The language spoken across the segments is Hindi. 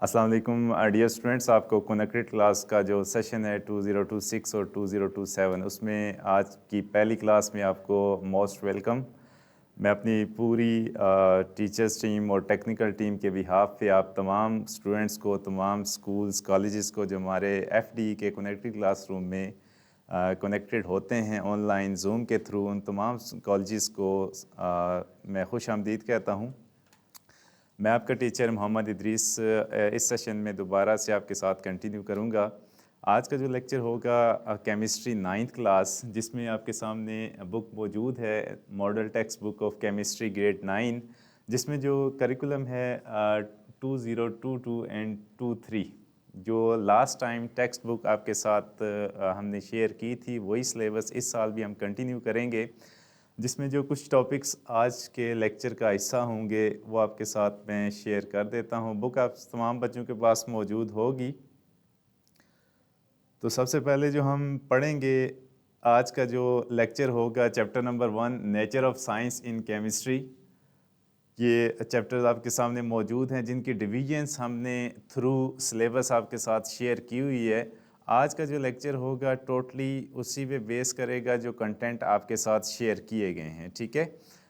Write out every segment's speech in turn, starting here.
अस्सलाम वालेकुम डियर स्टूडेंट्स। आपको कनेक्टेड क्लास का जो सेशन है 2026 और 2027 उसमें आज की पहली क्लास में आपको मोस्ट वेलकम। मैं अपनी पूरी टीचर्स टीम और टेक्निकल टीम के बिहाफ पे आप तमाम स्टूडेंट्स को, तमाम स्कूल्स कॉलेजेस को जो हमारे एफडी के कनेक्टेड क्लासरूम में कनेक्टेड होते हैं ऑनलाइन जूम के थ्रू, उन तमाम कॉलेजेस को मैं खुश आमदीद कहता हूँ। मैं आपका टीचर मोहम्मद इदरीस इस सेशन में दोबारा से आपके साथ कंटिन्यू करूंगा। आज का जो लेक्चर होगा केमिस्ट्री 9th क्लास, जिसमें आपके सामने बुक मौजूद है, model text book of chemistry grade 9, जिसमें जो करिकुलम है 2022 एंड 23, जो लास्ट टाइम टेक्स्ट बुक आपके साथ हमने शेयर की थी, वही सिलेबस इस साल भी हम कंटिन्यू करेंगे, जिसमें जो कुछ टॉपिक्स आज के लेक्चर का हिस्सा होंगे वो आपके साथ मैं शेयर कर देता हूँ। बुक आप तमाम बच्चों के पास मौजूद होगी। तो सबसे पहले जो हम पढ़ेंगे आज का जो लेक्चर होगा chapter number 1, nature of science in chemistry. ये चैप्टर्स आपके सामने मौजूद हैं, जिनकी डिवीजन्स हमने थ्रू सिलेबस आपके साथ शेयर की हुई है। आज का जो लेक्चर होगा टोटली उसी पे बेस करेगा जो कंटेंट आपके साथ शेयर किए गए हैं, ठीक है।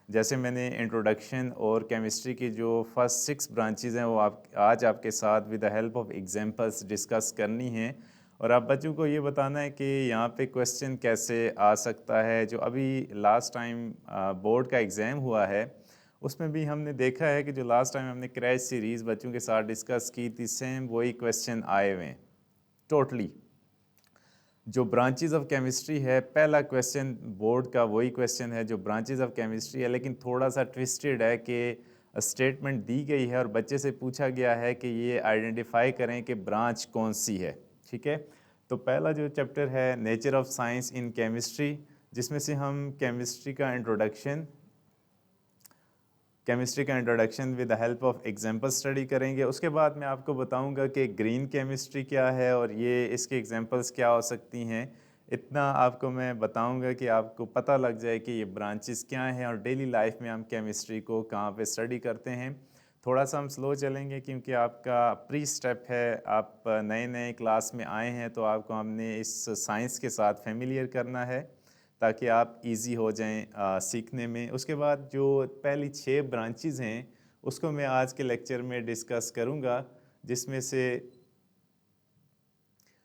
जैसे मैंने इंट्रोडक्शन और केमिस्ट्री की जो फर्स्ट 6 ब्रांचेज हैं वो आज आपके साथ with the help of examples discuss करनी है, और आप बच्चों को ये बताना है कि यहाँ पे क्वेश्चन कैसे आ सकता है। जो अभी लास्ट टाइम बोर्ड का एग्ज़ाम हुआ है, उसमें भी हमने देखा है कि जो लास्ट टाइम हमने क्रैश सीरीज़ बच्चों के साथ डिस्कस की थी, सेम वही क्वेश्चन आए हुए हैं टोटली। जो ब्रांचेस ऑफ केमिस्ट्री है, पहला क्वेश्चन बोर्ड का वही क्वेश्चन है जो ब्रांचेस ऑफ केमिस्ट्री है, लेकिन थोड़ा सा ट्विस्टेड है कि स्टेटमेंट दी गई है और बच्चे से पूछा गया है कि ये आइडेंटिफाई करें कि ब्रांच कौन सी है, ठीक है। तो पहला जो चैप्टर है nature of science in chemistry, जिसमें से हम केमिस्ट्री का introduction with the help of example study करेंगे। उसके बाद मैं आपको बताऊंगा कि ग्रीन केमिस्ट्री क्या है और ये इसके एग्जांपल्स क्या हो सकती हैं। इतना आपको मैं बताऊंगा कि आपको पता लग जाए कि ये ब्रांचेस क्या हैं और डेली लाइफ में हम केमिस्ट्री को कहाँ पे स्टडी करते हैं। थोड़ा सा हम स्लो चलेंगे क्योंकि आपका प्री स्टेप है, आप नए नए क्लास में आए हैं, तो आपको हमने इस साइंस के साथ फेमिलियर करना है ताकि आप इजी हो जाएं सीखने में। उसके बाद जो पहली 6 ब्रांचेस हैं उसको मैं आज के लेक्चर में डिस्कस करूंगा, जिसमें से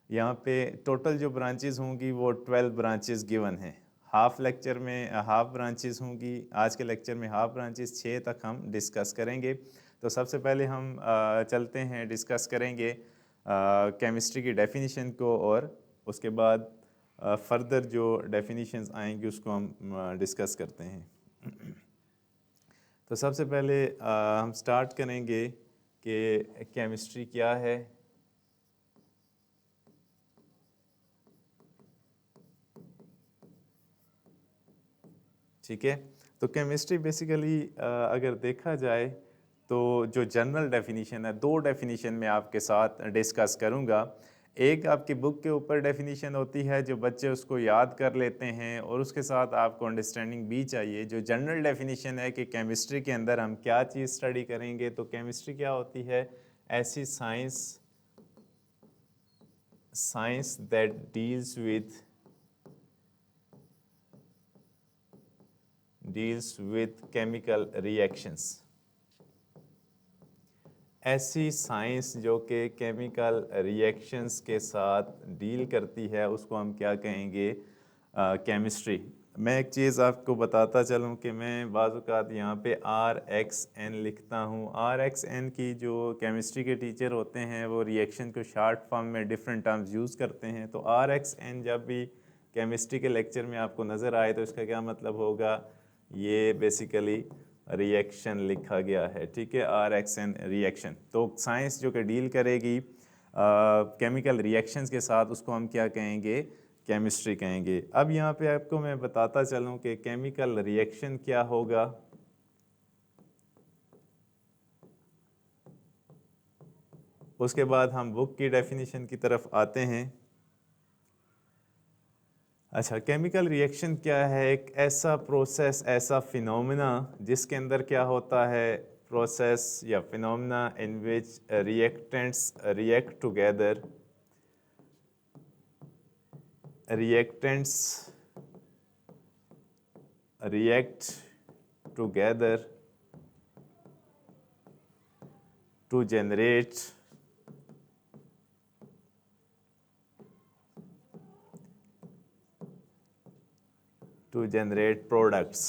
यहाँ पे टोटल जो ब्रांचेस होंगी वो 12 ब्रांचेस गिवन हैं। हाफ लेक्चर में हाफ ब्रांचेस होंगी, आज के लेक्चर में हाफ ब्रांचेस 6 तक हम डिस्कस करेंगे। तो सबसे पहले हम चलते हैं, डिस्कस करेंगे केमिस्ट्री की डेफिनेशन को, और उसके बाद फर्दर जो डेफिनेशंस आएंगी उसको हम डिस्कस करते हैं। तो सबसे पहले हम स्टार्ट करेंगे कि केमिस्ट्री क्या है। ठीक है, तो केमिस्ट्री बेसिकली अगर देखा जाए तो जो जनरल डेफिनेशन है, 2 डेफिनेशन में आपके साथ डिस्कस करूंगा। एक आपकी बुक के ऊपर डेफिनेशन होती है जो बच्चे उसको याद कर लेते हैं, और उसके साथ आपको अंडरस्टैंडिंग भी चाहिए। जो जनरल डेफिनेशन है कि केमिस्ट्री के अंदर हम क्या चीज़ स्टडी करेंगे, तो केमिस्ट्री क्या होती है? ऐसी science that deals with chemical reactions. ऐसी साइंस जो कि केमिकल रिएक्शंस के साथ डील करती है उसको हम क्या कहेंगे? केमिस्ट्री। मैं एक चीज़ आपको बताता चलूँ कि मैं बाज़ यहाँ पे RXN लिखता हूँ। RXN की जो केमिस्ट्री के टीचर होते हैं वो रिएक्शन को शॉर्ट फॉर्म में डिफरेंट टर्म्स यूज़ करते हैं। तो RXN जब भी केमिस्ट्री के लेक्चर में आपको नज़र आए तो इसका क्या मतलब होगा? ये बेसिकली रिएक्शन लिखा गया है, ठीक है। RXN reaction. तो साइंस जो कि डील करेगी केमिकल रिएक्शंस के साथ उसको हम क्या कहेंगे? केमिस्ट्री कहेंगे। अब यहाँ पे आपको मैं बताता चलूँ कि केमिकल रिएक्शन क्या होगा। उसके बाद हम बुक की डेफिनेशन की तरफ आते हैं। अच्छा, केमिकल रिएक्शन क्या है? एक ऐसा प्रोसेस, ऐसा फिनोमेना जिसके अंदर क्या होता है? process या phenomena in which reactants react together, reactants react together to generate products।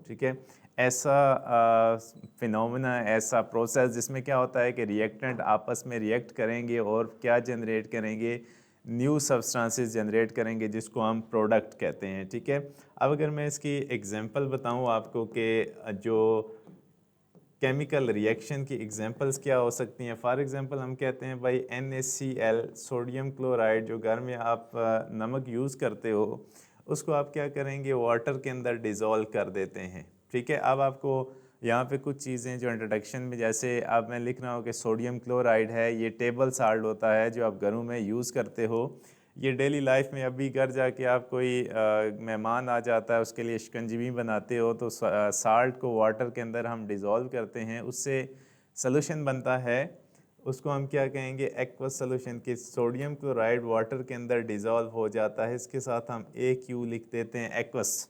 ठीक है, ऐसा फिनोमेना, ऐसा प्रोसेस जिसमें क्या होता है कि रिएक्टेंट आपस में रिएक्ट करेंगे और क्या जनरेट करेंगे, न्यू सब्सटेंसेस जनरेट करेंगे जिसको हम प्रोडक्ट कहते हैं। ठीक है, अब अगर मैं इसकी एग्जांपल बताऊं आपको कि जो केमिकल रिएक्शन की एग्जांपल्स क्या हो सकती हैं। फॉर एग्जांपल हम कहते हैं भाई NaCl, सोडियम क्लोराइड, जो घर में आप नमक यूज़ करते हो उसको आप क्या करेंगे, वाटर के अंदर डिज़ोल्व कर देते हैं। ठीक है, अब आपको यहाँ पे कुछ चीज़ें जो इंट्रोडक्शन में, जैसे अब मैं लिख रहा हूँ कि सोडियम क्लोराइड है, ये टेबल साल्ट होता है जो आप घरों में यूज़ करते हो। ये डेली लाइफ में अभी घर जाके आप कोई मेहमान आ जाता है उसके लिए शिकंजी बनाते हो तो साल्ट को वाटर के अंदर हम डिज़ोल्व करते हैं, उससे सॉल्यूशन बनता है, उसको हम क्या कहेंगे, एक्वस सॉल्यूशन। की सोडियम क्लोराइड वाटर के अंदर डिज़ोल्व हो जाता है, इसके साथ हम AQ लिख देते हैं, एक्वस।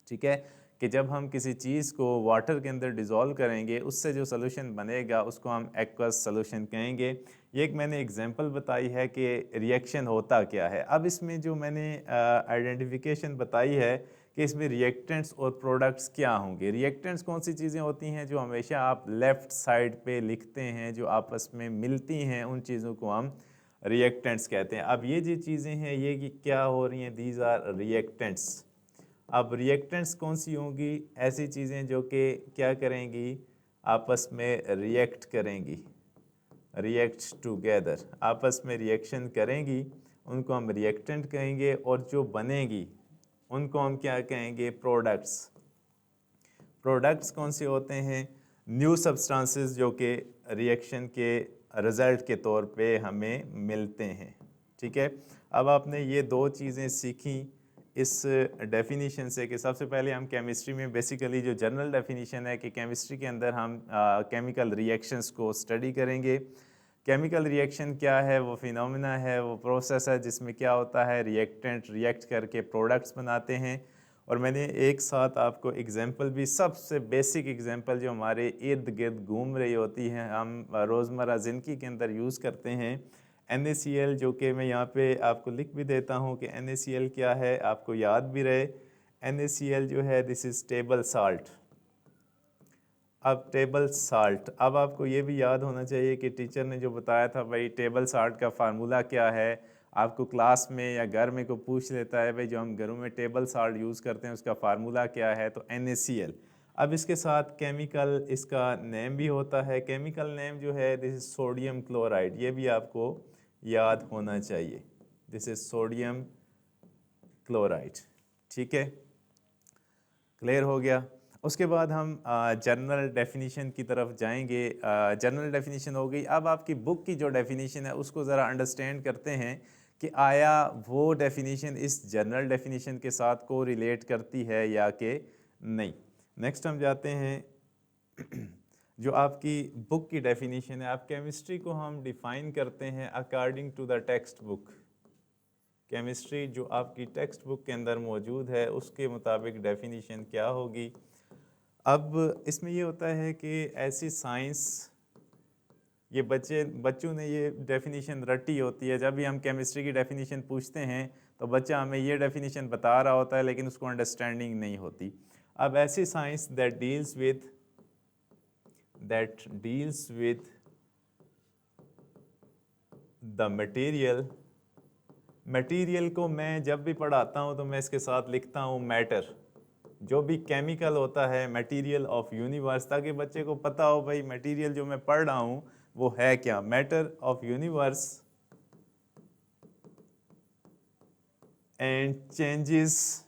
ठीक है, कि जब हम किसी चीज़ को वाटर के अंदर डिज़ोल्व करेंगे उससे जो सॉल्यूशन बनेगा उसको हम एक्वस सॉल्यूशन कहेंगे। ये एक मैंने एग्जांपल बताई है कि रिएक्शन होता क्या है। अब इसमें जो मैंने आइडेंटिफिकेशन बताई है कि इसमें रिएक्टेंट्स और प्रोडक्ट्स क्या होंगे। रिएक्टेंट्स कौन सी चीज़ें होती हैं जो हमेशा आप लेफ़्ट साइड पे लिखते हैं, जो आपस में मिलती हैं, उन चीज़ों को हम रिएक्टेंट्स कहते हैं। अब ये जो चीज़ें हैं ये क्या हो रही हैं, दीज आर रिएक्टेंट्स। अब रिएक्टेंट्स कौन सी होंगी, ऐसी चीज़ें जो कि क्या करेंगी, आपस में रिएक्ट करेंगी, रिएक्ट टुगेदर, आपस में रिएक्शन करेंगी, उनको हम रिएक्टेंट कहेंगे, और जो बनेगी उनको हम क्या कहेंगे, प्रोडक्ट्स। प्रोडक्ट्स कौन से होते हैं, न्यू सब्सटेंसेस जो कि रिएक्शन के रिज़ल्ट के तौर पे हमें मिलते हैं। ठीक है, अब आपने ये दो चीज़ें सीखी इस डेफिनीशन से कि सबसे पहले हम केमिस्ट्री में बेसिकली जो जनरल डेफिनीशन है कि केमिस्ट्री के अंदर हम केमिकल रिएक्शंस को स्टडी करेंगे। केमिकल रिएक्शन क्या है, वो फिनोमेना है, वो प्रोसेस है जिसमें क्या होता है, रिएक्टेंट रिएक्ट करके प्रोडक्ट्स बनाते हैं। और मैंने एक साथ आपको एग्जांपल भी, सबसे बेसिक एग्जांपल जो हमारे इर्द गिर्द घूम रही होती हैं, हम रोज़मर्रा ज़िंदगी के अंदर यूज़ करते हैं, NaCl, जो कि मैं यहाँ पे आपको लिख भी देता हूँ कि NaCl क्या है, आपको याद भी रहे। NaCl जो है, दिस इज़ टेबल साल्ट। अब टेबल साल्ट, अब आपको ये भी याद होना चाहिए कि टीचर ने जो बताया था भाई टेबल साल्ट का फार्मूला क्या है। आपको क्लास में या घर में को पूछ लेता है भाई जो हम घरों में टेबल साल्ट यूज़ करते हैं उसका फार्मूला क्या है, तो NaCl। अब इसके साथ केमिकल इसका नेम भी होता है, केमिकल नेम जो है दिस इज सोडियम क्लोराइड, ये भी आपको याद होना चाहिए, दिस इज सोडियम क्लोराइड। ठीक है, क्लियर हो गया। उसके बाद हम जनरल डेफिनीशन की तरफ जाएंगे। जनरल डेफिनीशन हो गई। अब आपकी बुक की जो डेफिनीशन है उसको ज़रा अंडरस्टैंड करते हैं कि आया वो डेफिनीशन इस जनरल डेफिनीशन के साथ को रिलेट करती है या कि नहीं। नेक्स्ट हम जाते हैं जो आपकी बुक की डेफिनीशन है। आप केमिस्ट्री को हम डिफ़ाइन करते हैं according to the textbook. Chemistry जो आपकी टेक्स्ट बुक के अंदर मौजूद है उसके मुताबिक डेफिनीशन क्या होगी। अब इसमें ये होता है कि ऐसी साइंस, ये बच्चों ने ये डेफिनीशन रटी होती है। जब भी हम केमिस्ट्री की डेफिनीशन पूछते हैं तो बच्चा हमें ये डेफिनीशन बता रहा होता है लेकिन उसको अंडरस्टैंडिंग नहीं होती। अब ऐसी science that deals with the material को मैं जब भी पढ़ाता हूँ तो मैं इसके साथ लिखता हूँ मैटर। जो भी केमिकल होता है मटेरियल ऑफ यूनिवर्स, ताकि बच्चे को पता हो भाई मटेरियल जो मैं पढ़ रहा हूँ वो है क्या, matter of universe and changes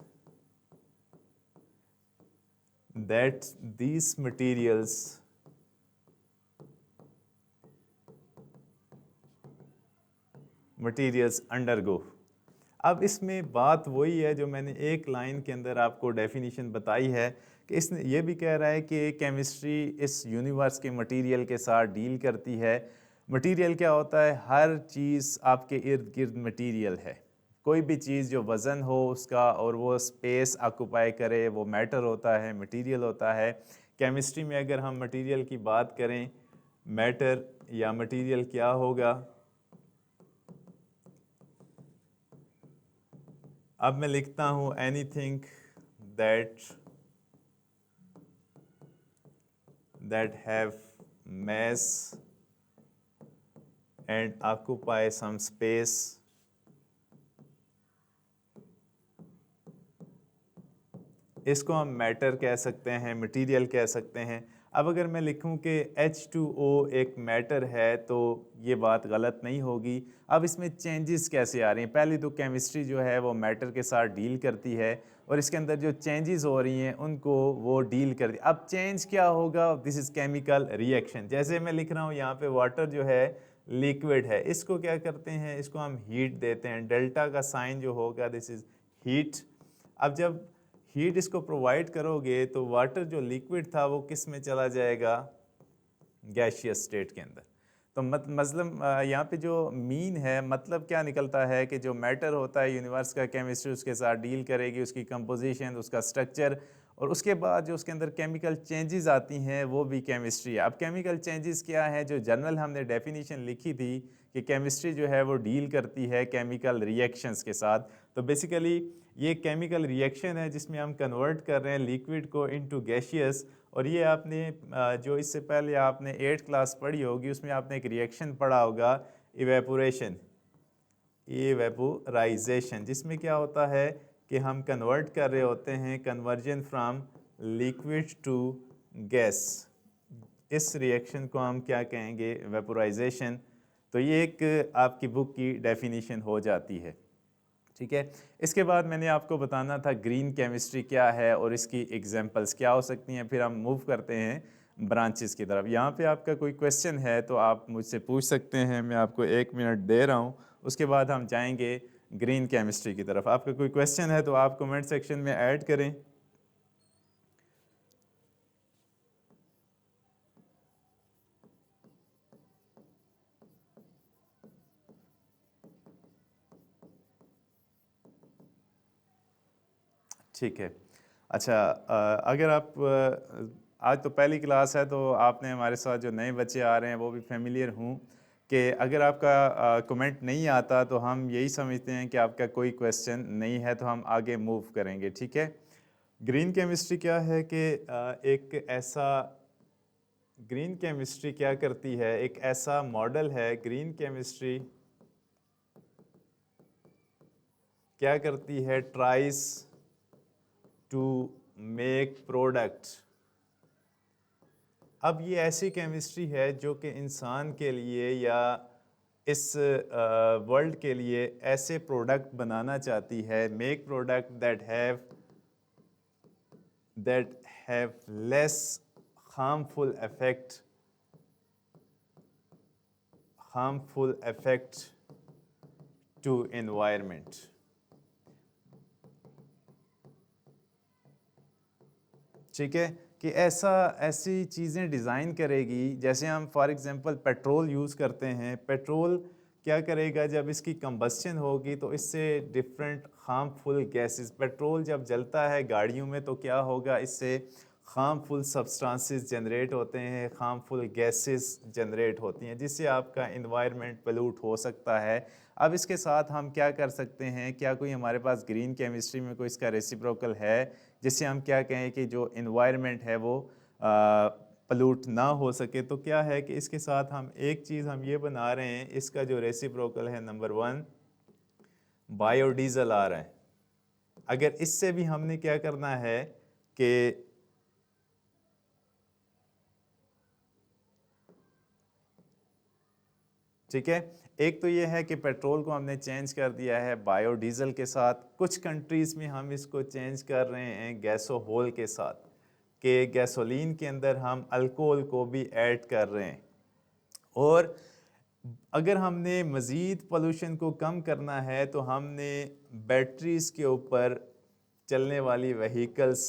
that these materials undergo। अब इसमें बात वही है जो मैंने एक लाइन के अंदर आपको डेफिनेशन बताई है कि इसने ये भी कह रहा है कि केमिस्ट्री इस यूनिवर्स के मटेरियल के साथ डील करती है। मटेरियल क्या होता है? हर चीज़ आपके इर्द गिर्द मटेरियल है। कोई भी चीज़ जो वज़न हो उसका और वो स्पेस ऑक्यूपाई करे वो मैटर होता है, मटेरियल होता है। केमिस्ट्री में अगर हम मटेरियल की बात करें, मैटर या मटेरियल क्या होगा? अब मैं लिखता हूँ anything that have mass and occupy some space इसको हम मैटर कह सकते हैं, मटेरियल कह सकते हैं। अब अगर मैं लिखूं कि H2O एक मैटर है तो ये बात गलत नहीं होगी। अब इसमें चेंजेस कैसे आ रही हैं? पहले तो केमिस्ट्री जो है वो मैटर के साथ डील करती है और इसके अंदर जो चेंजेस हो रही हैं उनको वो डील करती है। अब चेंज क्या होगा? This is chemical reaction. जैसे मैं लिख रहा हूँ यहाँ पे वाटर जो है लिक्विड है, इसको क्या करते हैं? इसको हम हीट देते हैं। डेल्टा का साइन जो होगा दिस इज़ हीट। अब जब हीट इसको प्रोवाइड करोगे तो वाटर जो लिक्विड था वो किस में चला जाएगा? गैशियस स्टेट के अंदर। तो मतलब यहाँ पे जो मीन है, मतलब क्या निकलता है कि जो मैटर होता है यूनिवर्स का, केमिस्ट्री उसके साथ डील करेगी, उसकी कंपोजिशन, उसका स्ट्रक्चर, और उसके बाद जो उसके अंदर केमिकल चेंजेस आती हैं वो भी केमिस्ट्री है। अब केमिकल चेंजेस क्या है? जो जनरल हमने डेफिनेशन लिखी थी कि केमिस्ट्री जो है वो डील करती है केमिकल रिएक्शंस के साथ। तो बेसिकली ये केमिकल रिएक्शन है जिसमें हम कन्वर्ट कर रहे हैं लिक्विड को इनटू गैशियस। और ये आपने जो इससे पहले आपने 8th क्लास पढ़ी होगी उसमें आपने एक रिएक्शन पढ़ा होगा, इवेपोरेशन, इवेपोराइजेशन, जिसमें क्या होता है कि हम कन्वर्ट कर रहे होते हैं, conversion from liquid to gas. इस रिएक्शन को हम क्या कहेंगे? वेपोराइजेशन। तो ये एक आपकी बुक की डेफिनेशन हो जाती है, ठीक है। इसके बाद मैंने आपको बताना था ग्रीन केमिस्ट्री क्या है और इसकी एग्जांपल्स क्या हो सकती हैं। फिर हम मूव करते हैं ब्रांचेस की तरफ। यहाँ पे आपका कोई क्वेश्चन है तो आप मुझसे पूछ सकते हैं, मैं आपको 1 मिनट दे रहा हूँ। उसके बाद हम जाएंगे ग्रीन केमिस्ट्री की तरफ। आपका कोई क्वेश्चन है तो आप कमेंट सेक्शन में ऐड करें। ठीक है। अच्छा, अगर आप आज तो पहली क्लास है तो आपने हमारे साथ जो नए बच्चे आ रहे हैं वो भी फेमिलियर हूँ कि अगर आपका कमेंट नहीं आता तो हम यही समझते हैं कि आपका कोई क्वेश्चन नहीं है, तो हम आगे मूव करेंगे, ठीक है। ग्रीन केमिस्ट्री क्या है कि एक ऐसा, ग्रीन केमिस्ट्री क्या करती है, एक ऐसा मॉडल है। ग्रीन केमिस्ट्री क्या करती है? Tries to make product. अब ये ऐसी केमिस्ट्री है जो कि इंसान के लिए या इस वर्ल्ड के लिए ऐसे प्रोडक्ट बनाना चाहती है, make product that have less harmful effect to environment. ठीक है, कि ऐसी चीज़ें डिज़ाइन करेगी। जैसे हम फॉर एग्जांपल पेट्रोल यूज़ करते हैं, पेट्रोल क्या करेगा? जब इसकी कंबस्शन होगी तो इससे डिफरेंट हार्मफुल गैसेस, पेट्रोल जब जलता है गाड़ियों में तो क्या होगा? इससे हार्मफुल सब्सटेंसेस जनरेट होते हैं, हार्मफुल गैसेस जनरेट होती हैं, जिससे आपका इन्वायरमेंट पोल्यूट हो सकता है। अब इसके साथ हम क्या कर सकते हैं? क्या कोई हमारे पास ग्रीन केमिस्ट्री में कोई इसका रेसिप्रोकल है जिससे हम क्या कहें कि जो इन्वायरमेंट है वो पोल्यूट ना हो सके? तो क्या है कि इसके साथ हम एक चीज़ हम ये बना रहे हैं, इसका जो रेसिप्रोकल है नंबर 1 बायोडीजल आ रहा है। अगर इससे भी हमने क्या करना है कि ठीक है, एक तो ये है कि पेट्रोल को हमने चेंज कर दिया है बायोडीजल के साथ। कुछ कंट्रीज़ में हम इसको चेंज कर रहे हैं गैसोहोल के साथ, कि गैसोलीन के अंदर हम अल्कोहल को भी ऐड कर रहे हैं। और अगर हमने मज़ीद पोल्यूशन को कम करना है तो हमने बैटरीज़ के ऊपर चलने वाली व्हीकल्स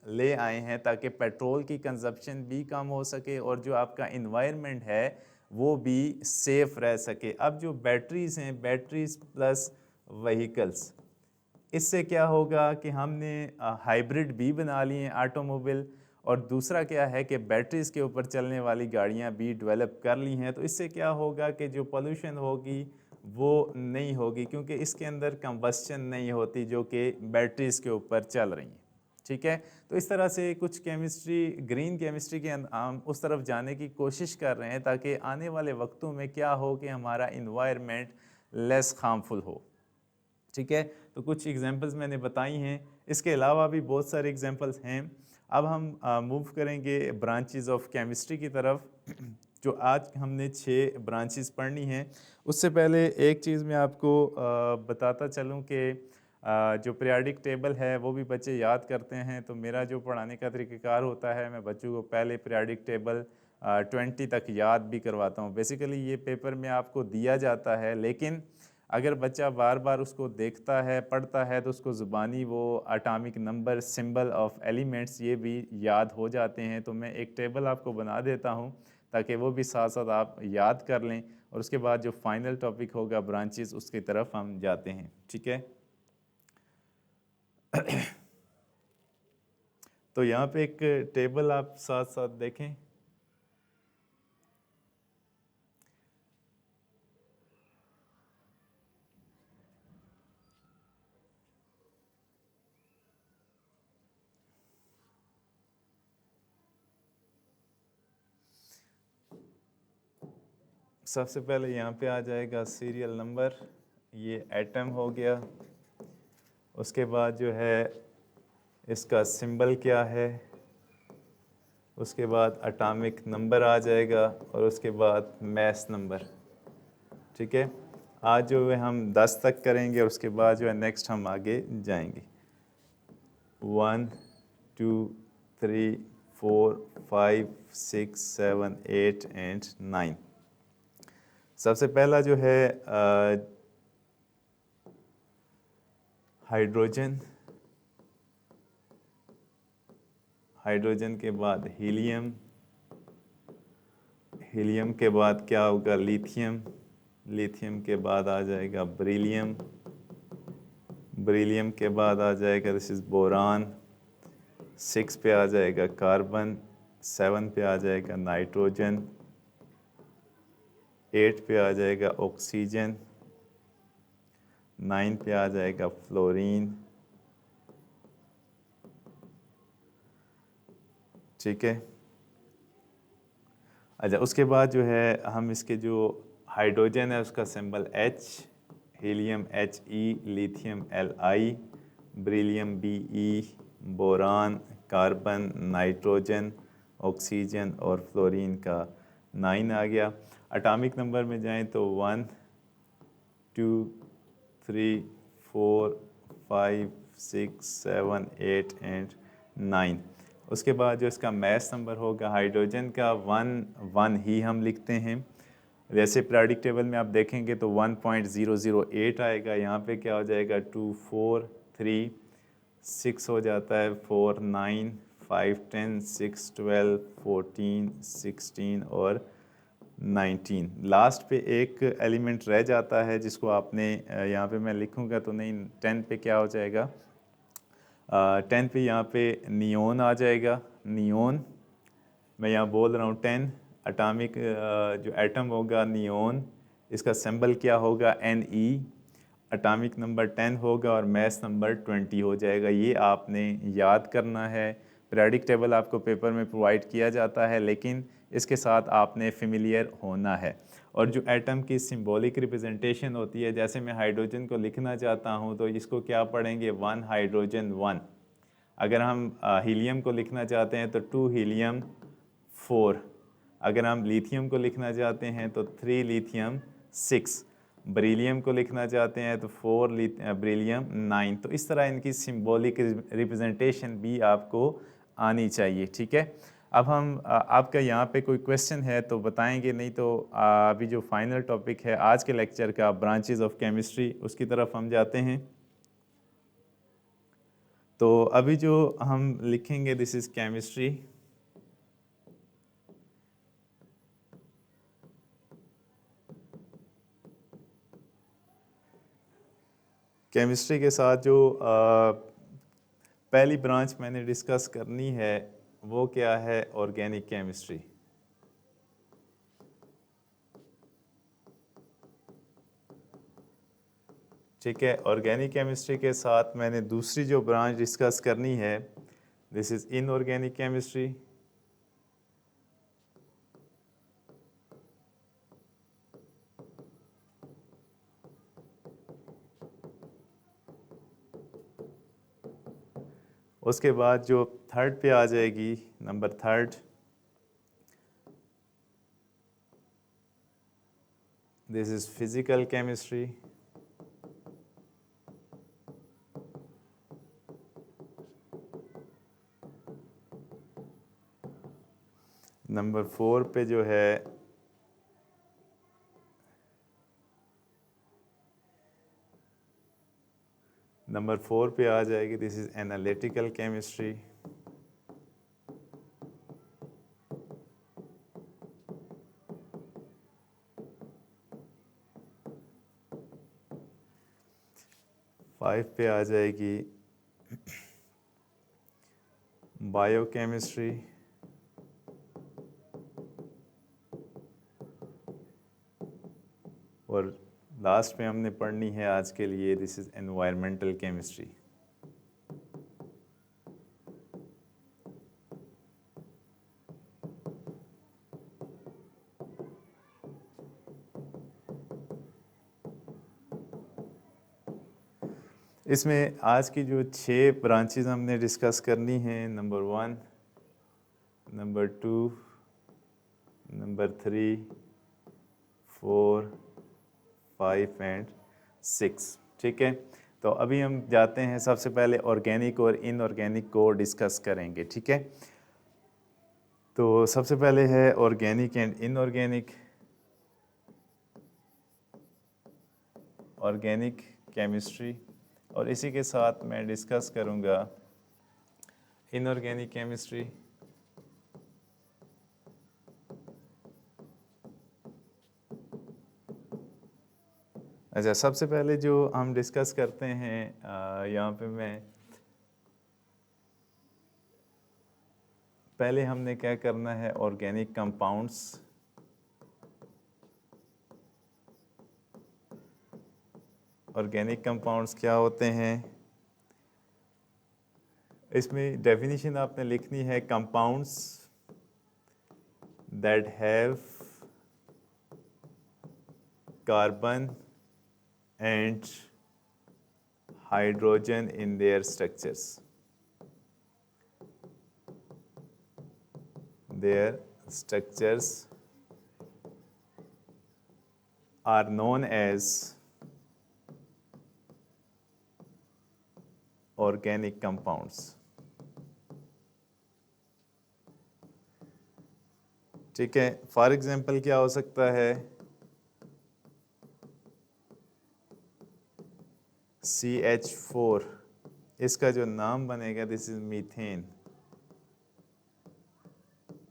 ले आए हैं ताकि पेट्रोल की कंजप्शन भी कम हो सके और जो आपका इन्वायरमेंट है वो भी सेफ़ रह सके। अब जो बैटरीज़ हैं, बैटरीज़ प्लस व्हीकल्स, इससे क्या होगा कि हमने हाइब्रिड भी बना लिए हैं ऑटोमोबाइल, और दूसरा क्या है कि बैटरीज़ के ऊपर चलने वाली गाड़ियां भी डेवलप कर ली हैं। तो इससे क्या होगा कि जो पोल्यूशन होगी वो नहीं होगी, क्योंकि इसके अंदर कंबस्शन नहीं होती जो कि बैटरीज़ के ऊपर चल रही हैं। ठीक है, तो इस तरह से कुछ केमिस्ट्री, ग्रीन केमिस्ट्री के हम उस तरफ जाने की कोशिश कर रहे हैं ताकि आने वाले वक्तों में क्या हो कि हमारा इन्वायरमेंट लेस हार्मफुल हो। ठीक है, तो कुछ एग्जांपल्स मैंने बताई हैं, इसके अलावा भी बहुत सारे एग्जांपल्स हैं। अब हम मूव करेंगे ब्रांचेस ऑफ केमिस्ट्री की तरफ, जो आज हमने 6 ब्रांचेस पढ़नी हैं। उससे पहले एक चीज़ मैं आपको बताता चलूं कि जो पीरियाडिक टेबल है वो भी बच्चे याद करते हैं। तो मेरा जो पढ़ाने का तरीक़ाकार होता है, मैं बच्चों को पहले पीरियाडिक टेबल 20 तक याद भी करवाता हूँ। बेसिकली ये पेपर में आपको दिया जाता है, लेकिन अगर बच्चा बार बार उसको देखता है, पढ़ता है, तो उसको ज़ुबानी वो atomic number, symbol of elements, ये भी याद हो जाते हैं। तो मैं एक टेबल आपको बना देता हूँ ताकि वो भी साथ साथ आप याद कर लें, और उसके बाद जो फाइनल टॉपिक होगा ब्रांचेस, उसकी तरफ हम जाते हैं। ठीक है, तो यहाँ पे एक टेबल आप साथ साथ देखें। सबसे पहले यहाँ पे आ जाएगा सीरियल नंबर, ये एटम हो गया। उसके बाद जो है इसका सिंबल क्या है, उसके बाद एटॉमिक नंबर आ जाएगा, और उसके बाद मैस नंबर। ठीक है, आज जो है हम 10 तक करेंगे, और उसके बाद जो है नेक्स्ट हम आगे जाएंगे। 1 2 3 4 5 6 7 8 एंड 9। सबसे पहला जो है हाइड्रोजन, हाइड्रोजन के बाद हीलियम, हीलियम के बाद क्या होगा, लिथियम, लिथियम के बाद आ जाएगा बेरिलियम, बेरिलियम के बाद आ जाएगा दिस इज़ बोरान, 6 पे आ जाएगा कार्बन, 7 पे आ जाएगा नाइट्रोजन, 8 पे आ जाएगा ऑक्सीजन, 9 पे आ जाएगा फ्लोरीन। ठीक है, अच्छा, उसके बाद जो है हम इसके जो हाइड्रोजन है उसका symbol H, helium HE, lithium Li, beryllium Be, boron, carbon, nitrogen, oxygen और फ्लोरीन का 9 आ गया। एटॉमिक नंबर में जाएं तो 1 2 3 4 5 6 7 8 एंड 9। उसके बाद जो इसका मैस नंबर होगा हाइड्रोजन का 1 ही हम लिखते हैं। वैसे पीरियोडिक टेबल में आप देखेंगे तो 1.008 आएगा, यहाँ पे क्या हो जाएगा 2 4 3 6 हो जाता है, 4 9 5 10 6 12 14 16 और 19। लास्ट पे एक एलिमेंट रह जाता है जिसको आपने यहाँ पे मैं लिखूँगा तो नहीं, 10 पे क्या हो जाएगा, 10 पे यहाँ पे नियोन आ जाएगा। नियोन मैं यहाँ बोल रहा हूँ 10, एटॉमिक जो एटम होगा नियोन, इसका सिंबल क्या होगा Ne, एटॉमिक नंबर 10 होगा और मैस नंबर 20 हो जाएगा। ये आपने याद करना है। पीरियोडिक टेबल आपको पेपर में प्रोवाइड किया जाता है, लेकिन इसके साथ आपने फेमिलियर होना है। और जो एटम की सिंबॉलिक रिप्रेजेंटेशन होती है, जैसे मैं हाइड्रोजन को लिखना चाहता हूँ तो इसको क्या पढ़ेंगे, 1 हाइड्रोजन 1। अगर हम हीलियम को लिखना चाहते हैं तो 2 हीलियम 4। अगर हम लिथियम को लिखना चाहते हैं तो 3 लिथियम 6। बेरिलियम को लिखना चाहते हैं तो 4 बेरिलियम 9। तो इस तरह इनकी सिंबॉलिक रिप्रेजेंटेशन भी आपको आनी चाहिए। ठीक है, अब हम आपका यहाँ पे कोई क्वेश्चन है तो बताएंगे, नहीं तो अभी जो फाइनल टॉपिक है आज के लेक्चर का, ब्रांचेस ऑफ केमिस्ट्री, उसकी तरफ हम जाते हैं। तो अभी जो हम लिखेंगे, दिस इज़ केमिस्ट्री। केमिस्ट्री के साथ जो पहली ब्रांच मैंने डिस्कस करनी है वो क्या है, ऑर्गेनिक केमिस्ट्री। ठीक है, ऑर्गेनिक केमिस्ट्री के साथ मैंने दूसरी जो ब्रांच डिस्कस करनी है, दिस इज़ इनऑर्गेनिक केमिस्ट्री। उसके बाद जो थर्ड पे आ जाएगी, number third, this is physical chemistry. Number four पे जो है नंबर फोर पे आ जाएगी, this is analytical chemistry. Five पे आ जाएगी बायोकेमिस्ट्री। और लास्ट में हमने पढ़नी है आज के लिए, दिस इज़ एनवायरमेंटल केमिस्ट्री। इसमें आज की जो 6 ब्रांचेस हमने डिस्कस करनी हैं, नंबर 1, नंबर 2, नंबर 3, 4, 5 एंड 6। ठीक है, तो अभी हम जाते हैं, सबसे पहले ऑर्गेनिक और इनऑर्गेनिक को डिस्कस करेंगे। ठीक है, तो सबसे पहले है organic and inorganic. Organic chemistry, और इसी के साथ मैं डिस्कस करूंगा इनऑर्गेनिक केमिस्ट्री। अच्छा, सबसे पहले जो हम डिस्कस करते हैं, यहाँ पे मैं पहले हमने क्या करना है, ऑर्गेनिक कंपाउंड्स। ऑर्गेनिक कंपाउंड्स क्या होते हैं, इसमें डेफिनेशन आपने लिखनी है, compounds that have carbon and hydrogen in their structures. Their structures are known as organic compounds. ठीक है, फॉर एग्जाम्पल क्या हो सकता है, CH4, इसका जो नाम बनेगा, दिस इज मीथेन।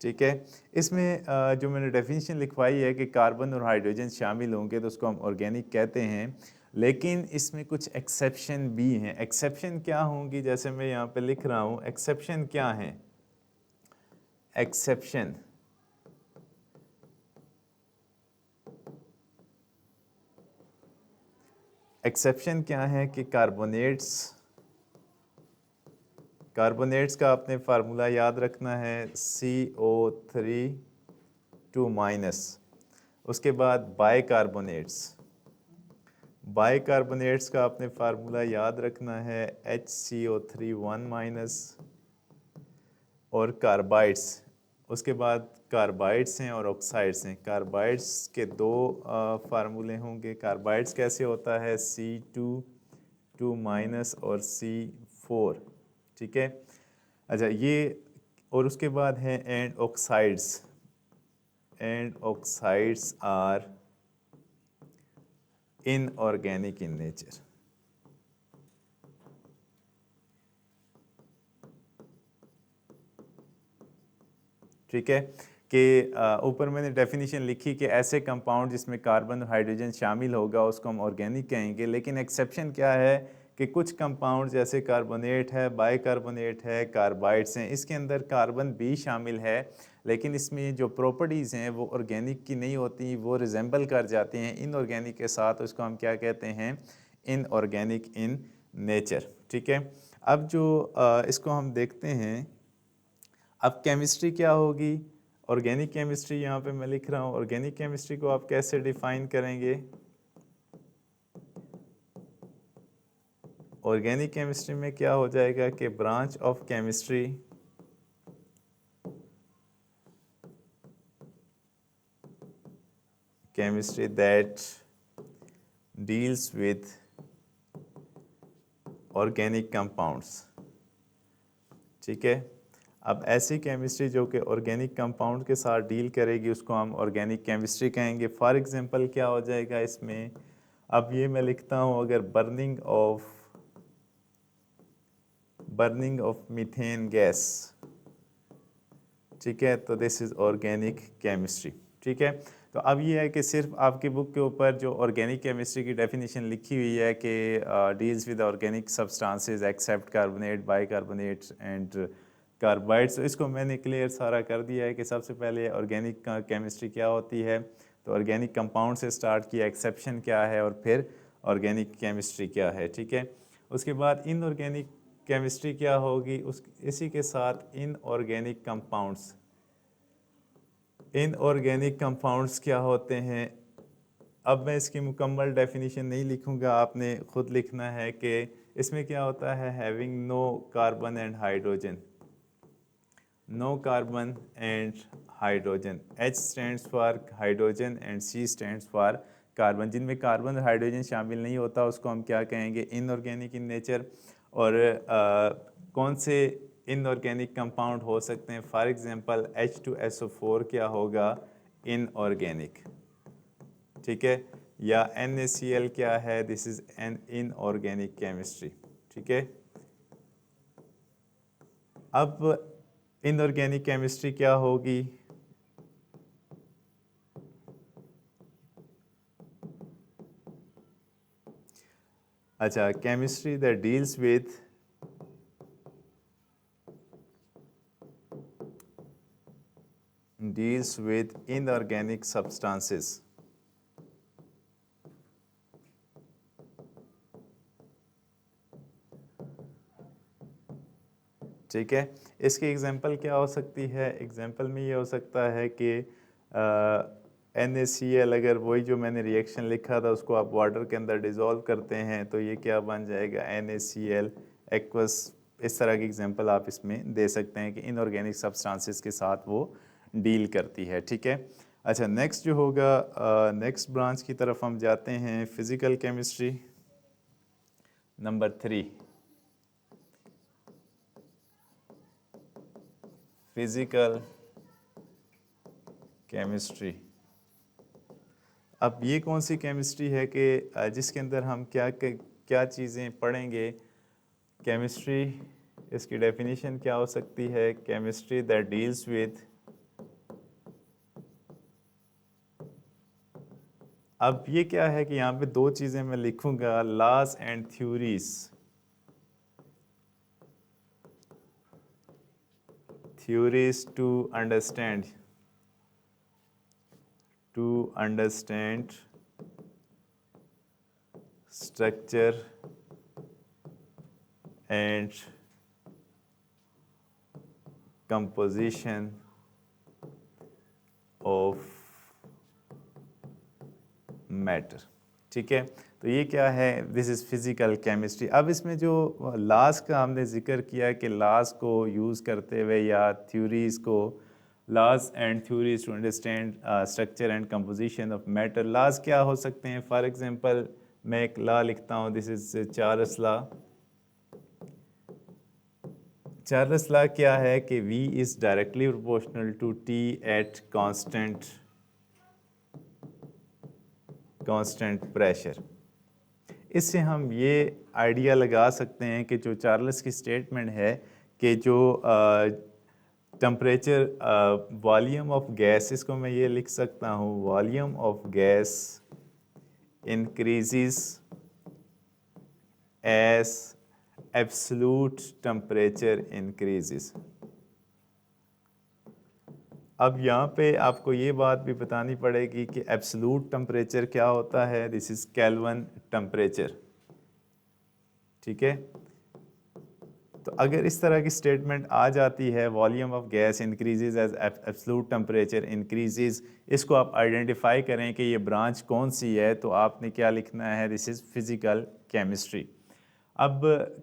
ठीक है, इसमें जो मैंने डेफिनेशन लिखवाई है कि कार्बन और हाइड्रोजन शामिल होंगे तो उसको हम ऑर्गेनिक कहते हैं, लेकिन इसमें कुछ एक्सेप्शन भी हैं। एक्सेप्शन क्या होंगी, जैसे मैं यहाँ पे लिख रहा हूँ, एक्सेप्शन क्या है, एक्सेप्शन एक्सेप्शन क्या है कि कार्बोनेट्स का आपने फार्मूला याद रखना है, CO3 2 माइनस। उसके बाद बाइकार्बोनेट्स का आपने फार्मूला याद रखना है, HCO3 1 माइनस। और कार्बाइड्स, उसके बाद कार्बाइड्स हैं और ऑक्साइड्स हैं। कार्बाइड्स के दो फार्मूले होंगे। कार्बाइड्स कैसे होता है, C2 2 माइनस और C4। ठीक है, अच्छा, ये और उसके बाद है and oxides are inorganic in nature. ठीक है कि ऊपर मैंने डेफिनेशन लिखी कि ऐसे कंपाउंड जिसमें कार्बन और हाइड्रोजन शामिल होगा उसको हम ऑर्गेनिक कहेंगे, लेकिन एक्सेप्शन क्या है कि कुछ कंपाउंड जैसे कार्बोनेट है, बाइकार्बोनेट है, कार्बाइड्स हैं, इसके अंदर कार्बन भी शामिल है, लेकिन इसमें जो प्रॉपर्टीज़ हैं वो ऑर्गेनिक की नहीं होती, वो रिजेंबल कर जाते हैं इनऑर्गेनिक के साथ। उसको हम क्या कहते हैं? Inorganic in nature. ठीक है, अब जो इसको हम देखते हैं, अब केमिस्ट्री क्या होगी? ऑर्गेनिक केमिस्ट्री यहाँ पे मैं लिख रहा हूँ। ऑर्गेनिक केमिस्ट्री को आप कैसे डिफाइन करेंगे? ऑर्गेनिक केमिस्ट्री में क्या हो जाएगा कि branch of chemistry that deals with organic compounds. ठीक है, अब ऐसी केमिस्ट्री जो कि ऑर्गेनिक कंपाउंड के साथ डील करेगी उसको हम ऑर्गेनिक केमिस्ट्री कहेंगे। फॉर एग्जांपल क्या हो जाएगा इसमें? अब ये मैं लिखता हूँ, अगर बर्निंग ऑफ मीथेन गैस, ठीक है, तो दिस इज़ ऑर्गेनिक केमिस्ट्री। ठीक है, तो अब ये है कि सिर्फ आपकी बुक के ऊपर जो ऑर्गेनिक केमिस्ट्री की डेफिनेशन लिखी हुई है कि deals with organic substances except carbonate, bicarbonate and carbides, तो इसको मैंने क्लियर सारा कर दिया है कि सबसे पहले ऑर्गेनिक केमिस्ट्री क्या होती है, तो ऑर्गेनिक कंपाउंड से स्टार्ट किया, एक्सेप्शन क्या है, और फिर ऑर्गेनिक केमिस्ट्री क्या है। ठीक है, उसके बाद इनऑर्गेनिक केमिस्ट्री क्या होगी, उस इसी के साथ इनऑर्गेनिक कंपाउंड्स क्या होते हैं? अब मैं इसकी मुकम्मल डेफिनेशन नहीं लिखूंगा, आपने खुद लिखना है कि इसमें क्या होता है। Having no carbon and hydrogen, H stands for hydrogen and C stands for carbon, जिनमें कार्बन और हाइड्रोजन शामिल नहीं होता उसको हम क्या कहेंगे? Inorganic in nature. और कौन से इनऑर्गेनिक कंपाउंड हो सकते हैं? फॉर एग्जांपल H2SO4 क्या होगा? इनऑर्गेनिक। ठीक है, या NaCl क्या है? This is an inorganic chemistry. ठीक है, अब इनऑर्गेनिक केमिस्ट्री क्या होगी? अच्छा, chemistry that deals with inorganic substances। ठीक है, इसकी एग्जांपल क्या हो सकती है? एग्जांपल में ये हो सकता है कि NaCl, अगर वही जो मैंने रिएक्शन लिखा था उसको आप वाटर के अंदर डिज़ोल्व करते हैं तो ये क्या बन जाएगा? NaCl aqueous. इस तरह की एग्जांपल आप इसमें दे सकते हैं कि इनऑर्गेनिक सब्सटेंसेस के साथ वो डील करती है। ठीक है, अच्छा, नेक्स्ट जो होगा, नेक्स्ट ब्रांच की तरफ हम जाते हैं, physical chemistry number 3। Physical chemistry, अब ये कौन सी केमिस्ट्री है कि जिसके अंदर हम क्या चीज़ें पढ़ेंगे? केमिस्ट्री, इसकी डेफिनेशन क्या हो सकती है? केमिस्ट्री दैट डील्स विद, अब ये क्या है कि यहाँ पे दो चीज़ें मैं लिखूंगा, laws and theories to understand structure and composition of matter. ठीक है, तो ये क्या है? This is physical chemistry. अब इसमें जो लॉज का हमने जिक्र किया कि लॉज को यूज़ करते हुए या थ्योरीज़ को, laws and theories to understand structure and composition of matter. Laws क्या हो सकते हैं? फॉर एग्जांपल मैं एक लॉ लिखता हूँ, दिस इज़ चार्ल्स लॉ क्या है कि V is directly proportional to T at constant pressure. इससे हम ये आइडिया लगा सकते हैं कि जो चार्ल्स की स्टेटमेंट है कि जो टेम्परेचर वॉल्यूम ऑफ गैस, इसको मैं ये लिख सकता हूँ, volume of gas increases as absolute temperature increases. अब यहाँ पे आपको ये बात भी बतानी पड़ेगी कि एब्सोल्यूट टेम्परेचर क्या होता है। दिस इज केल्विन टेम्परेचर, ठीक है। तो अगर इस तरह की स्टेटमेंट आ जाती है, volume of gas increases as absolute temperature increases, इसको आप आइडेंटिफाई करें कि ये ब्रांच कौन सी है, तो आपने क्या लिखना है, दिस इज़ फिज़िकल केमिस्ट्री। अब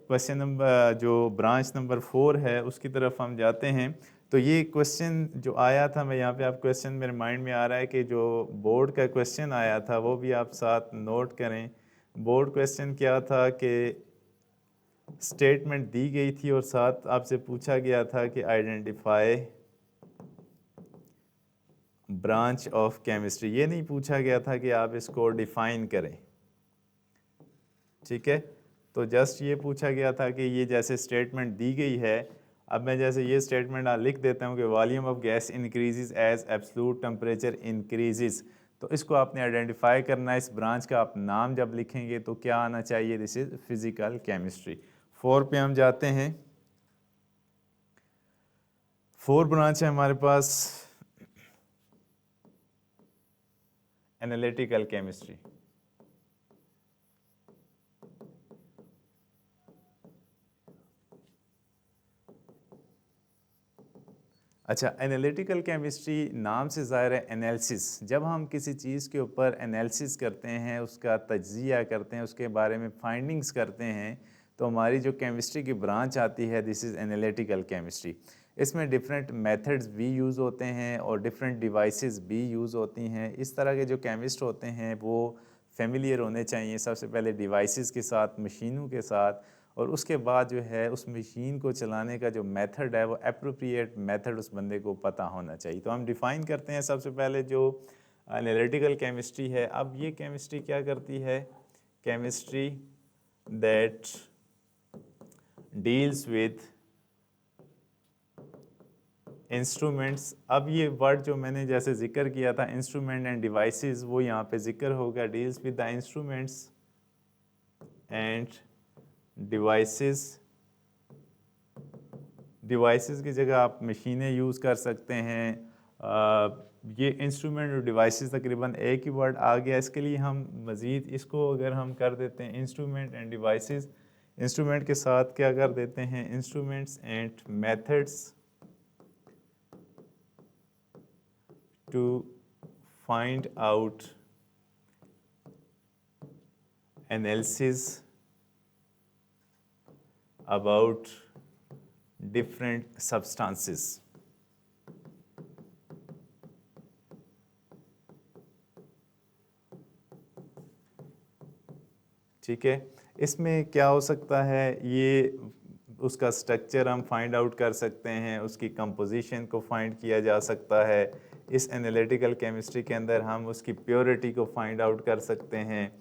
क्वेश्चन नंबर जो ब्रांच नंबर 4 है उसकी तरफ हम जाते हैं। तो ये क्वेश्चन जो आया था, मैं यहाँ पे आप क्वेश्चन मेरे माइंड में आ रहा है कि जो बोर्ड का क्वेश्चन आया था वो भी आप साथ नोट करें। बोर्ड क्वेश्चन क्या था कि स्टेटमेंट दी गई थी और साथ आपसे पूछा गया था कि आइडेंटिफाई ब्रांच ऑफ केमिस्ट्री। ये नहीं पूछा गया था कि आप इसको डिफाइन करें, ठीक है। तो जस्ट ये पूछा गया था कि ये जैसे स्टेटमेंट दी गई है, अब मैं जैसे ये स्टेटमेंट लिख देता हूँ कि volume of gas increases as absolute temperature increases, तो इसको आपने आइडेंटिफाई करना है। इस ब्रांच का आप नाम जब लिखेंगे तो क्या आना चाहिए, दिस इज फिजिकल केमिस्ट्री। 4 पे हम जाते हैं। 4 ब्रांच है हमारे पास एनालिटिकल केमिस्ट्री। अच्छा, एनालिटिकल केमिस्ट्री नाम से ज़ाहिर है एनालिसिस। जब हम किसी चीज़ के ऊपर एनालिसिस करते हैं, उसका तज्जिया करते हैं, उसके बारे में फाइंडिंग्स करते हैं, तो हमारी जो केमिस्ट्री की ब्रांच आती है, दिस इज़ एनालिटिकल केमिस्ट्री। इसमें डिफरेंट मेथड्स भी यूज़ होते हैं और डिफरेंट डिवाइसेस भी यूज़ होती हैं। इस तरह के जो केमिस्ट होते हैं वो फेमिलियर होने चाहिए सबसे पहले डिवाइसेस के साथ, मशीनों के साथ, और उसके बाद जो है उस मशीन को चलाने का जो मेथड है वो एप्रोप्रिएट मेथड उस बंदे को पता होना चाहिए। तो हम डिफ़ाइन करते हैं सबसे पहले जो एनालिटिकल केमिस्ट्री है। अब ये केमिस्ट्री क्या करती है, chemistry that deals with instruments. अब ये वर्ड जो मैंने जैसे जिक्र किया था इंस्ट्रूमेंट एंड डिवाइसेस, वो यहाँ पे जिक्र होगा, deals with the instruments end devices. Devices की जगह आप मशीनें यूज़ कर सकते हैं। ये इंस्ट्रूमेंट और डिवाइसेस तकरीबन एक ही वर्ड आ गया। इसके लिए हम मज़ीद इसको अगर हम कर देते हैं इंस्ट्रूमेंट एंड डिवाइसेस, इंस्ट्रूमेंट के साथ क्या कर देते हैं, instruments and methods to find out analysis about different substances। ठीक है, इसमें क्या हो सकता है, ये उसका स्ट्रक्चर हम फाइंड आउट कर सकते हैं, उसकी कंपोजिशन को फाइंड किया जा सकता है। इस एनालिटिकल केमिस्ट्री के अंदर हम उसकी प्योरिटी को फाइंड आउट कर सकते हैं।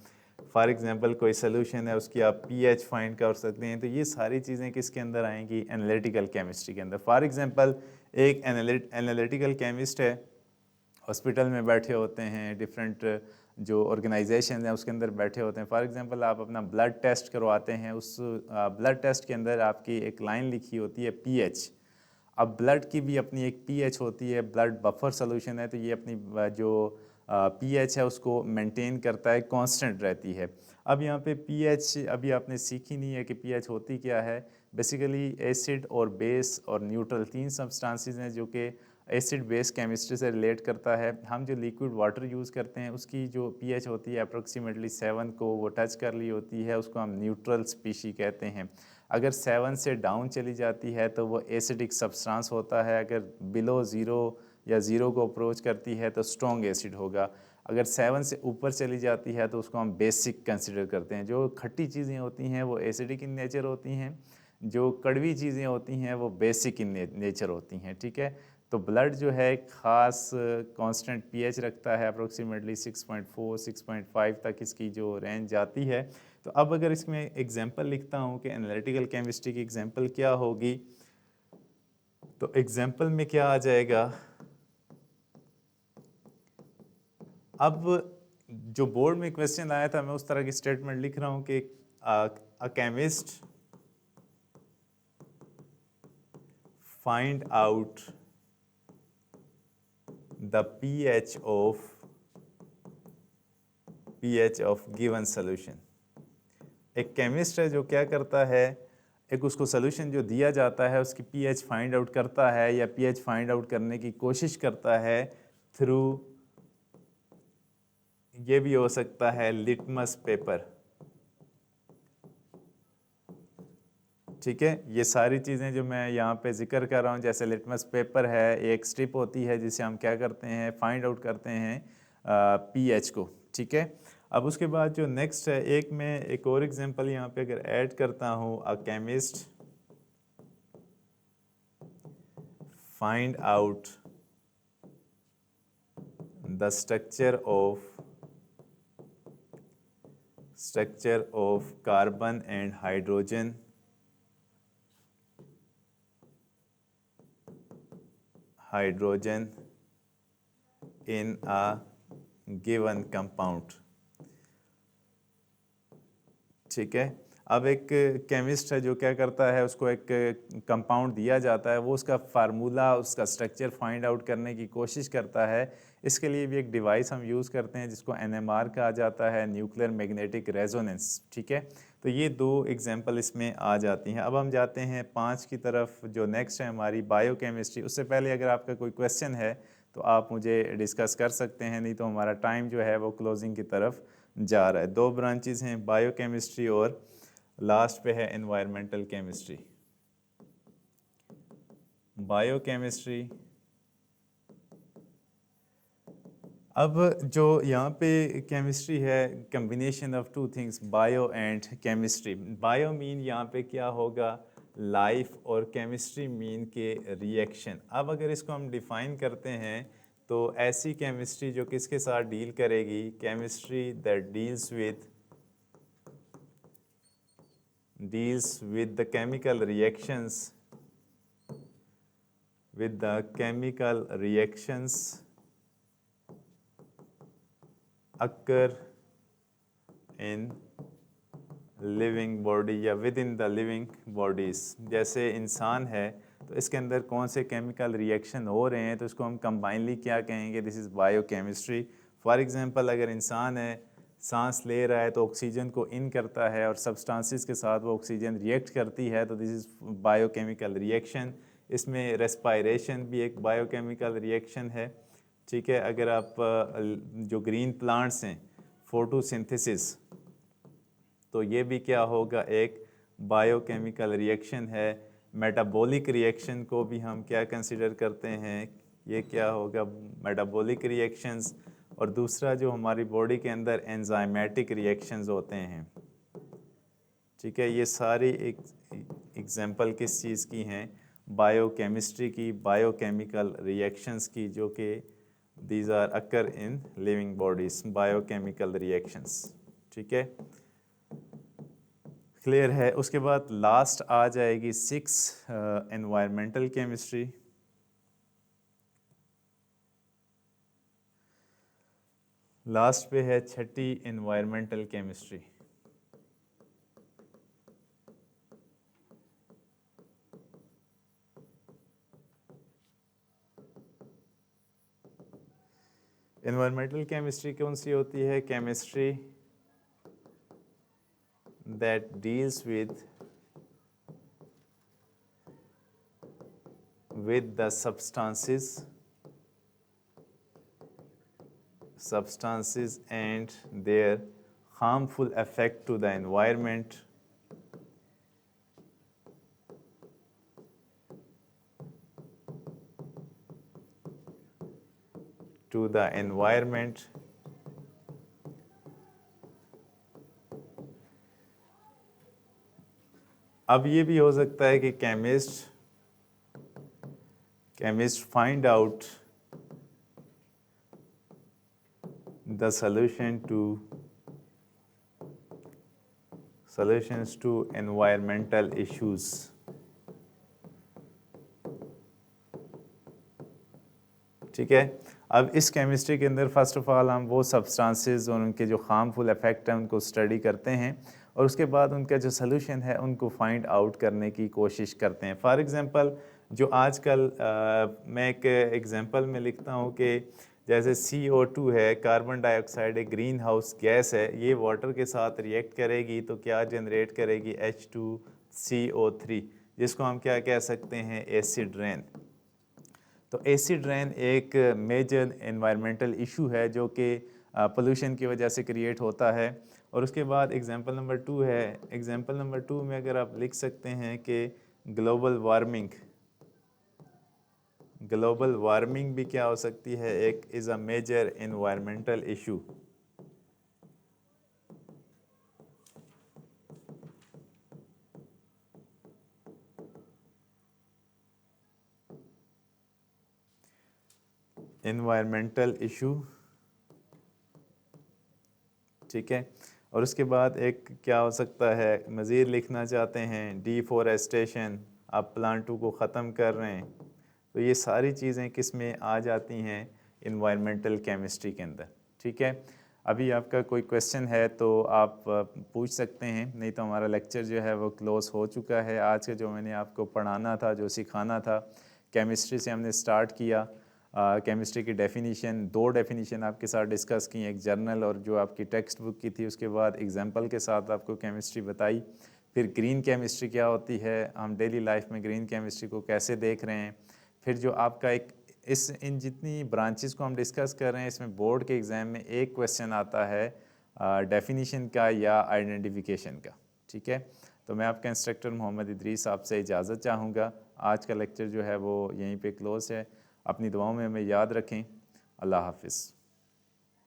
फॉर एग्जांपल कोई सोल्यूशन है उसकी आप पीएच फाइंड कर सकते हैं। तो ये सारी चीज़ें किसके अंदर आएंगी, एनालिटिकल केमिस्ट्री के अंदर। फॉर एग्जांपल एक एनालिटिकल केमिस्ट है, हॉस्पिटल में बैठे होते हैं, डिफरेंट जो ऑर्गेनाइजेशन है उसके अंदर बैठे होते हैं। फॉर एग्जांपल आप अपना ब्लड टेस्ट करवाते हैं, उस ब्लड टेस्ट के अंदर आपकी एक लाइन लिखी होती है पीएच। अब ब्लड की भी अपनी एक पीएच होती है, ब्लड बफर सोल्यूशन है, तो ये अपनी जो पीएच है उसको मेंटेन करता है, कांस्टेंट रहती है। अब यहाँ पे पीएच अभी आपने सीखी नहीं है कि पीएच होती क्या है। बेसिकली एसिड और बेस और न्यूट्रल 3 सब्सटेंसेस हैं जो कि एसिड बेस केमिस्ट्री से रिलेट करता है। हम जो लिक्विड वाटर यूज़ करते हैं उसकी जो पीएच होती है अप्रोक्सीमेटली 7 को वो टच कर ली होती है, उसको हम न्यूट्रल स्पीशी कहते हैं। अगर 7 से डाउन चली जाती है तो वो एसिडिक सब्सटेंस होता है। अगर बिलो 0 या 0 को अप्रोच करती है तो स्ट्रॉन्ग एसिड होगा। अगर 7 से ऊपर चली जाती है तो उसको हम बेसिक कंसिडर करते हैं। जो खट्टी चीज़ें होती हैं वो एसिडिक इन नेचर होती हैं, जो कड़वी चीज़ें होती हैं वो बेसिक इन नेचर होती हैं, ठीक है। तो ब्लड जो है एक ख़ास कांस्टेंट पीएच रखता है, अप्रोक्सीमेटली 6.4 6.5 तक इसकी जो रेंज जाती है। तो अब अगर इसमें एग्जांपल लिखता हूँ कि एनालिटिकल केमिस्ट्री की एग्जांपल क्या होगी, तो एग्जांपल में क्या आ जाएगा, अब जो बोर्ड में क्वेश्चन आया था मैं उस तरह की स्टेटमेंट लिख रहा हूँ कि a chemist find out the pH of given solution. एक केमिस्ट है जो क्या करता है, एक उसको सोल्यूशन जो दिया जाता है उसकी pH फाइंड आउट करता है या pH फाइंड आउट करने की कोशिश करता है थ्रू, ये भी हो सकता है लिटमस पेपर, ठीक है। ये सारी चीज़ें जो मैं यहाँ पे जिक्र कर रहा हूँ, जैसे लिटमस पेपर है, एक स्ट्रिप होती है जिसे हम क्या करते हैं, फाइंड आउट करते हैं pH को, ठीक है। अब उसके बाद जो नेक्स्ट है, एक मैं एक और एग्जांपल यहाँ पे अगर ऐड करता हूँ, a chemist find out the structure of carbon and hydrogen in a given compound, ठीक है। अब एक केमिस्ट है जो क्या करता है, उसको एक कंपाउंड दिया जाता है, वो उसका फार्मूला, उसका स्ट्रक्चर फाइंड आउट करने की कोशिश करता है। इसके लिए भी एक डिवाइस हम यूज़ करते हैं जिसको NMR कहा जाता है, न्यूक्लियर मैग्नेटिक रेजोनेंस, ठीक है। तो ये दो एग्जांपल इसमें आ जाती हैं। अब हम जाते हैं 5 की तरफ, जो नेक्स्ट है हमारी बायोकेमिस्ट्री। उससे पहले अगर आपका कोई क्वेश्चन है तो आप मुझे डिस्कस कर सकते हैं, नहीं तो हमारा टाइम जो है वो क्लोजिंग की तरफ जा रहा है। 2 ब्रांचेज हैं, बायोकेमिस्ट्री और लास्ट पे है एनवायरमेंटल केमिस्ट्री। बायोकेमिस्ट्री, अब जो यहाँ पे केमिस्ट्री है, combination of two things, bio and chemistry. Bio mean यहाँ पे क्या होगा, लाइफ, और केमिस्ट्री मीन के रिएक्शन। अब अगर इसको हम डिफाइन करते हैं तो ऐसी केमिस्ट्री जो किसके साथ डील करेगी, chemistry that deals with the chemical reactions occur in living body या within the living bodies. जैसे इंसान है तो इसके अंदर कौन से केमिकल रिएक्शन हो रहे हैं, तो इसको हम कंबाइनली क्या कहेंगे, this is biochemistry. For example अगर इंसान है, सांस ले रहा है तो ऑक्सीजन को इन करता है और सब्सटेंसेस के साथ वो ऑक्सीजन रिएक्ट करती है, तो दिस इज़ बायोकेमिकल रिएक्शन। इसमें रेस्पायरेशन भी एक बायोकेमिकल रिएक्शन है, ठीक है। अगर आप जो ग्रीन प्लांट्स हैं, फोटोसिंथेसिस, तो ये भी क्या होगा, एक बायोकेमिकल रिएक्शन है। मेटाबॉलिक रिएक्शन को भी हम क्या कंसिडर करते हैं, ये क्या होगा, मेटाबॉलिक रिएक्शंस। और दूसरा जो हमारी बॉडी के अंदर एंजाइमेटिक रिएक्शंस होते हैं, ठीक है। ये सारी एक एग्जांपल किस चीज़ की हैं, बायोकेमिस्ट्री की, बायोकेमिकल रिएक्शंस की, जो कि these are occur in living bodies, biochemical reactions, ठीक है। क्लियर है। उसके बाद लास्ट आ जाएगी 6 एनवायरमेंटल केमिस्ट्री। लास्ट पे है 6ठी एनवायरमेंटल केमिस्ट्री। एनवायरमेंटल केमिस्ट्री कौन सी होती है, chemistry that deals with the substances and their harmful effect to the environment, अब ये भी हो सकता है कि chemist find out the solutions to environmental issues. ठीक है, अब इस केमिस्ट्री के अंदर फर्स्ट ऑफ ऑल हम वो सब्सटेंसेस और उनके जो हार्मफुल इफेक्ट हैं उनको स्टडी करते हैं और उसके बाद उनका जो सलूशन है उनको फाइंड आउट करने की कोशिश करते हैं। फॉर एग्जांपल जो आजकल मैं एक एग्जांपल में लिखता हूँ कि जैसे CO2 है, कार्बन डाइऑक्साइड एक ग्रीन हाउस गैस है, ये वाटर के साथ रिएक्ट करेगी तो क्या जनरेट करेगी H2CO3, जिसको हम क्या कह सकते हैं, एसिड रेन। तो एसिड रेन एक मेजर एनवायरमेंटल इशू है जो कि पोल्यूशन की वजह से क्रिएट होता है। और उसके बाद एग्जांपल नंबर 2 है, एग्जांपल नंबर 2 में अगर आप लिख सकते हैं कि ग्लोबल वार्मिंग भी क्या हो सकती है, एक is a major environmental issue. Environmental issue, ठीक है। और उसके बाद एक क्या हो सकता है, मज़ीद लिखना चाहते हैं डिफॉरेस्टेशन, आप प्लांटों को ख़त्म कर रहे हैं। तो ये सारी चीज़ें किस में आ जाती हैं, इन्वायरमेंटल केमिस्ट्री के अंदर। ठीक है, अभी आपका कोई क्वेश्चन है तो आप पूछ सकते हैं, नहीं तो हमारा लेक्चर जो है वो क्लोज़ हो चुका है। आज का जो मैंने आपको पढ़ाना था, जो सिखाना था, केमिस्ट्री से हमने स्टार्ट किया। केमिस्ट्री की डेफिनीशन, 2 डेफिनीशन आपके साथ डिस्कस की, एक जर्नल और जो आपकी टेक्स्ट बुक की थी, उसके बाद एग्जांपल के साथ आपको केमिस्ट्री बताई। फिर ग्रीन केमिस्ट्री क्या होती है, हम डेली लाइफ में ग्रीन केमिस्ट्री को कैसे देख रहे हैं। फिर जो आपका एक इन जितनी ब्रांचेस को हम डिस्कस कर रहे हैं, इसमें बोर्ड के एग्ज़ाम में एक क्वेश्चन आता है डेफिनीशन का या आइडेंटिफिकेशन का। ठीक है, तो मैं आपका इंस्ट्रक्टर मोहम्मद इदरीस आपसे इजाज़त चाहूँगा। आज का लेक्चर जो है वो यहीं पे क्लोज़ है। अपनी दुआओं में हमें याद रखें। अल्लाह हाफ़िज़।